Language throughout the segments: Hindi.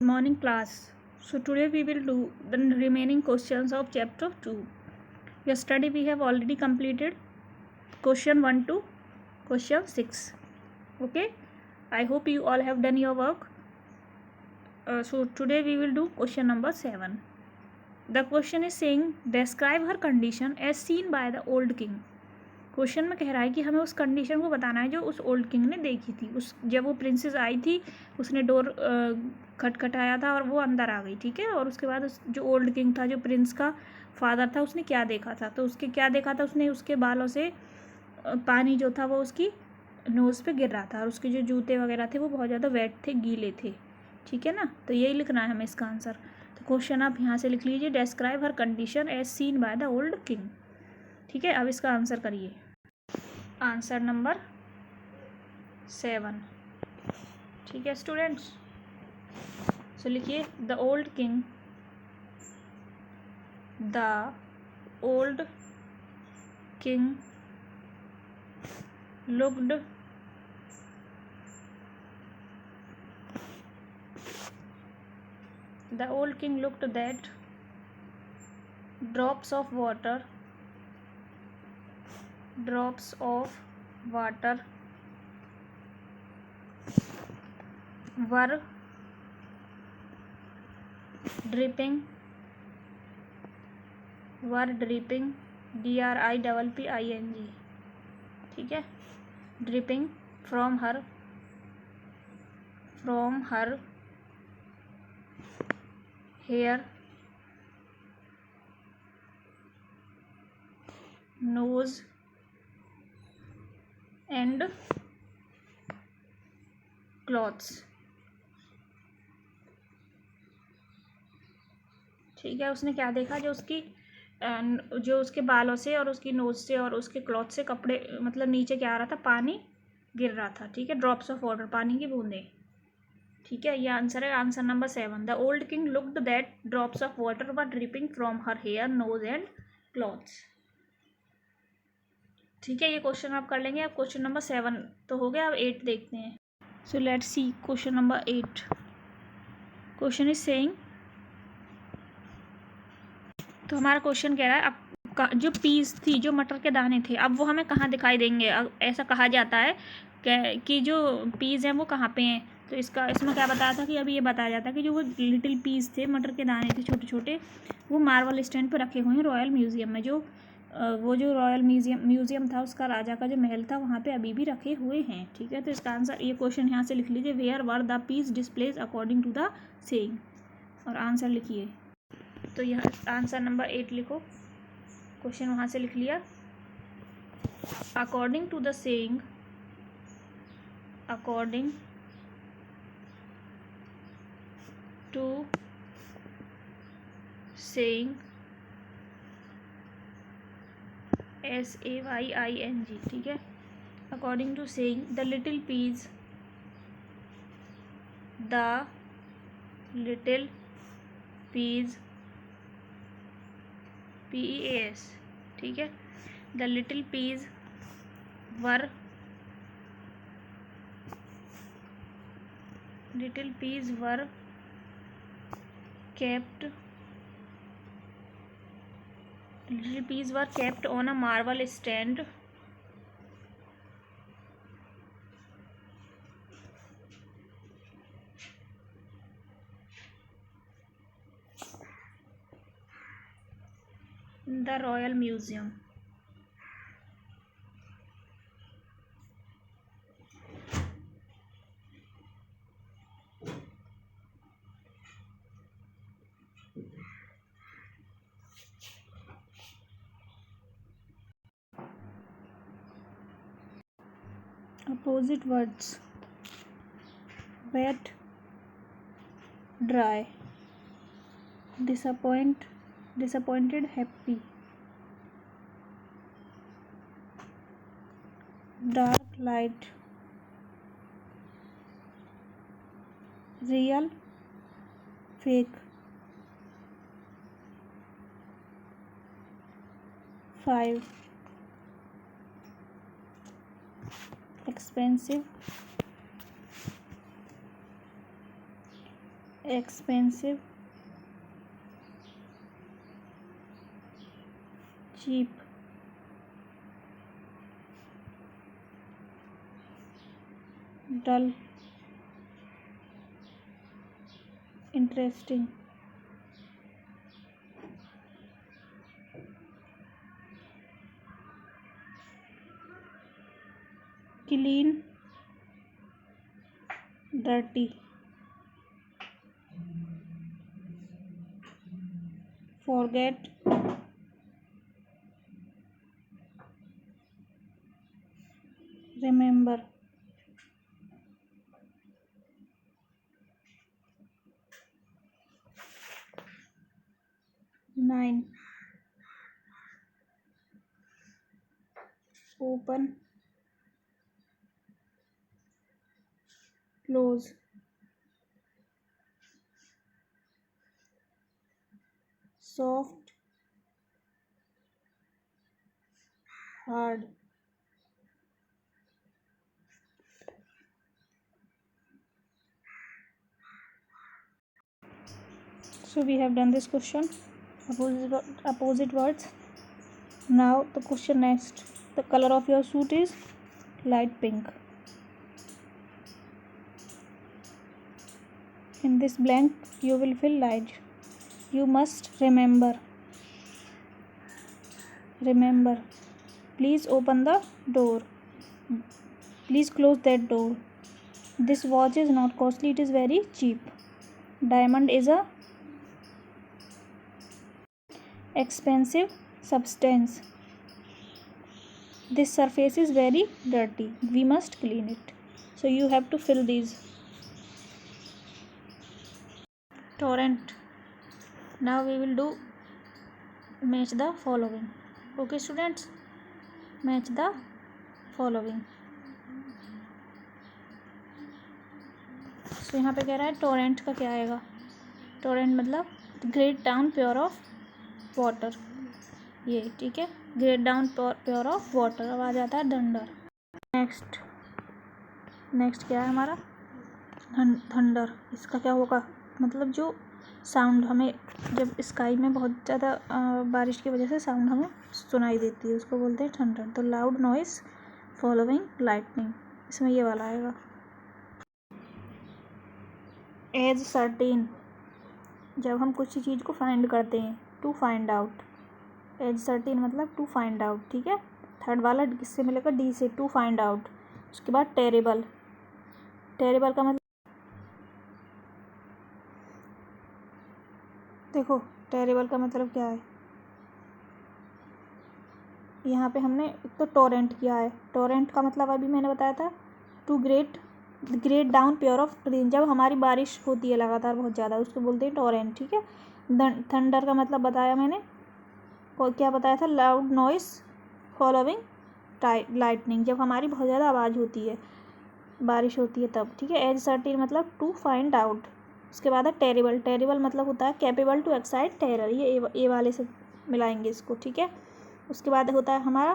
Morning class. So today we will do the remaining questions of chapter 2. Yesterday we have already completed question 1 to question 6. Okay, I hope you all have done your work. So today we will do question number 7. The question is saying describe her condition as seen by the old king. Question में कह रहा है कि हमें उस कंडीशन को बताना है जो उस ओल्ड किंग ने देखी थी। उस जब वो प्रिंसेस आई थी, उसने डोर खटखटाया था और वो अंदर आ गई, ठीक है। और उसके बाद जो ओल्ड किंग था, जो प्रिंस का फादर था, उसने क्या देखा था। तो उसके क्या देखा था, उसने उसके बालों से पानी जो था वो उसकी नोज़ पे गिर रहा था और उसके जो जूते वगैरह थे वो बहुत ज़्यादा वेट थे, गीले थे, ठीक है ना। तो यही लिखना है हमें इसका आंसर। तो क्वेश्चन आप यहाँ से लिख लीजिए, describe her condition as seen by the old king, ठीक है। अब इसका आंसर करिए। आंसर नंबर 7, ठीक है स्टूडेंट्स। सो लिखिए the old king looked that drops of water were dripping dripping, ठीक है, dripping from her hair, nose and clothes, ठीक है। उसने क्या देखा, जो उसके बालों से और उसकी नोज से और उसके क्लॉथ से कपड़े, मतलब नीचे क्या आ रहा था, पानी गिर रहा था, ठीक है। ड्रॉप्स ऑफ वाटर, पानी की बूंदें, ठीक है। ये आंसर है, answer number 7। The old king looked that drops of water were dripping from her hair, nose and clothes, ठीक है। ये क्वेश्चन आप कर लेंगे। अब क्वेश्चन नंबर 7 तो हो गया, अब 8 देखते हैं। So let's see question number 8। Question is saying, तो हमारा क्वेश्चन कह रहा है अब जो पीस थी, जो मटर के दाने थे, अब वो हमें कहाँ दिखाई देंगे। अब ऐसा कहा जाता है कि जो पीस हैं वो कहाँ पे हैं। तो इसमें क्या बताया था कि अभी ये बताया जाता है कि जो वो लिटिल पीस थे, मटर के दाने थे छोटे छोटे, वो मार्बल स्टैंड पर रखे हुए हैं रॉयल म्यूज़ियम में। वो जो रॉयल म्यूज़ियम था, उसका राजा का जो महल था, वहाँ पे अभी भी रखे हुए हैं, ठीक है। तो इसका आंसर, ये क्वेश्चन यहाँ से लिख लीजिए, where were the peas displays according to the saying, और आंसर लिखिए। तो यह आंसर नंबर 8 लिखो, क्वेश्चन वहाँ से लिख लिया। According to the saying SAYING, ठीक है। According to saying the little peas PEAS, ठीक है। The little peas were kept on a marble stand in the Royal Museum. Opposite words: wet, dry, disappointed, happy, dark, light, real, fake, 5, expensive, expensive, cheap, dull, interesting, clean, dirty, forget, remember, nine, open, close, soft, hard. So we have done this question, opposite words. Now the question next. The color of your suit is light pink. In this blank you will fill light. You must remember. Please open the door. Please close that door. This watch is not costly, it is very cheap. Diamond is a expensive substance. This surface is very dirty. We must clean it. So you have to fill these. Torrent. Now we will do match the following. Okay students, match the following. तो यहाँ पे कह रहा है टोरेंट का क्या आएगा. टोरेंट मतलब great downpour of water. ये ठीक है, great downpour of water. अब आ जाता है थंडर. नेक्स्ट क्या है हमारा थंडर. इसका क्या होगा, मतलब जो साउंड हमें जब स्काई में बहुत ज़्यादा बारिश की वजह से साउंड हमें सुनाई देती है, उसको बोलते हैं थंडर. तो लाउड नॉइस फॉलोइंग लाइटनिंग, इसमें ये वाला आएगा. एज सर्टेन, जब हम कुछ चीज़ को फाइंड करते हैं. To find out. As certain मतलब टू फाइंड आउट. ठीक है, थर्ड वाला किससे मिलेगा, डी से. To find out. उसके बाद टेरेबल. टेरेबल का मतलब देखो, टेरेबल का मतलब क्या है. यहाँ पे हमने एक तो टोरेंट किया है. टोरेंट का मतलब अभी मैंने बताया था to great downpour of rain. जब हमारी बारिश होती है लगातार बहुत ज़्यादा, उसको बोलते हैं टोरेंट. ठीक है. थंडर का मतलब बताया मैंने, और क्या बताया था, लाउड नॉइस फॉलोइंग लाइटनिंग. जब हमारी बहुत ज़्यादा आवाज़ होती है, बारिश होती है तब. ठीक है. एज सर्टेन मतलब टू फाइंड आउट. उसके बाद है टेरेबल. टेरेबल मतलब होता है कैपेबल टू एक्साइट टेरर. ये ए वाले से मिलाएंगे इसको. ठीक है. उसके बाद होता है हमारा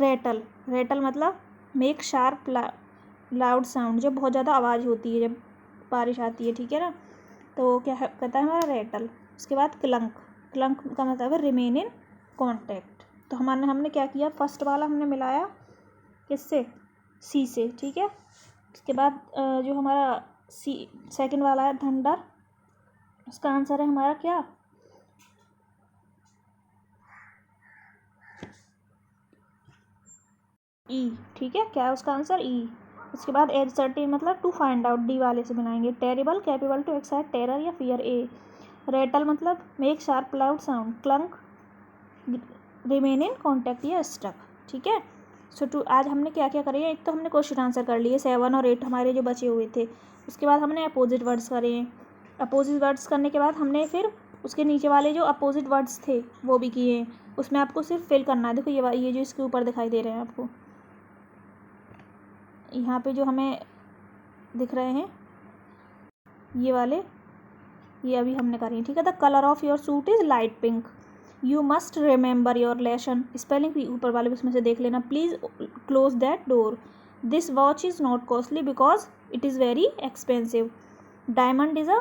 रेटल. रेटल मतलब मेक शार्प लाउड साउंड. जब बहुत ज़्यादा आवाज़ होती है, जब बारिश आती है. ठीक है ना, तो क्या कहता है हमारा रेटल. उसके बाद क्लंक. क्लंक का मतलब है रिमेन इन कॉन्टैक्ट. तो हमने क्या किया, फर्स्ट वाला हमने मिलाया किससे, सी से. ठीक है. उसके बाद जो हमारा सेकंड वाला है थंडर, उसका आंसर है हमारा क्या, ई. ठीक है. क्या है उसका आंसर, ई. उसके बाद एज सर्टेन मतलब टू फाइंड आउट, डी वाले से बनाएंगे. Terrible capable to excite terror या फियर, ए. रेटल मतलब make sharp loud sound. Clank remain in contact या स्टक. ठीक है. सो आज हमने क्या क्या करे हैं, एक तो हमने क्वेश्चन आंसर कर लिए, 7 और 8 हमारे जो बचे हुए थे. उसके बाद हमने अपोजिट वर्ड्स करे हैं. अपोजिट वर्ड्स करने के बाद हमने फिर उसके नीचे वाले जो अपोजिट वर्ड्स थे वो भी किए हैं. उसमें आपको सिर्फ फिल करना है. देखो ये जो इसके ऊपर दिखाई दे रहे हैं आपको, यहाँ पे जो हमें दिख रहे हैं ये वाले, ये अभी हमने करी. ठीक है. The colour of your suit is light pink. You must remember your lesson. Spelling भी ऊपर वाले उसमें से देख लेना. Please close that door. This watch is not costly because it is very expensive. Diamond is a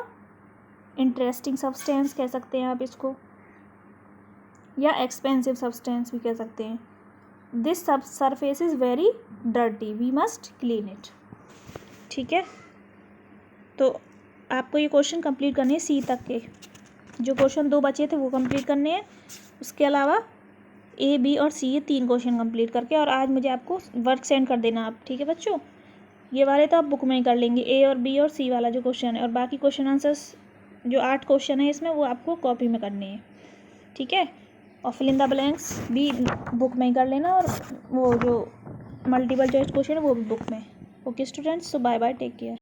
interesting substance कह सकते हैं आप इसको, या एक्सपेंसिव सब्सटेंस भी कह सकते हैं। दिस सब surface is very dirty, we must clean it. ठीक है, तो आपको ये क्वेश्चन कंप्लीट करने हैं, सी तक के जो क्वेश्चन 2 बचे थे वो कंप्लीट करने हैं। उसके अलावा ए, बी और सी, ये 3 क्वेश्चन कंप्लीट करके, और आज मुझे आपको वर्क सेंड कर देना आप। ठीक है बच्चों, ये वाले तो आप बुक में ही कर लेंगे, ए और बी और सी वाला जो क्वेश्चन है, और बाकी क्वेश्चन आंसर्स जो 8 क्वेश्चन है इसमें वो आपको कॉपी में करने हैं। ठीक है, और फिल इन द ब्लैंक्स भी बुक में ही कर लेना, और वो जो मल्टीपल चॉइस क्वेश्चन है वो भी बुक में। ओके स्टूडेंट्स, सो बाय बाय, टेक केयर।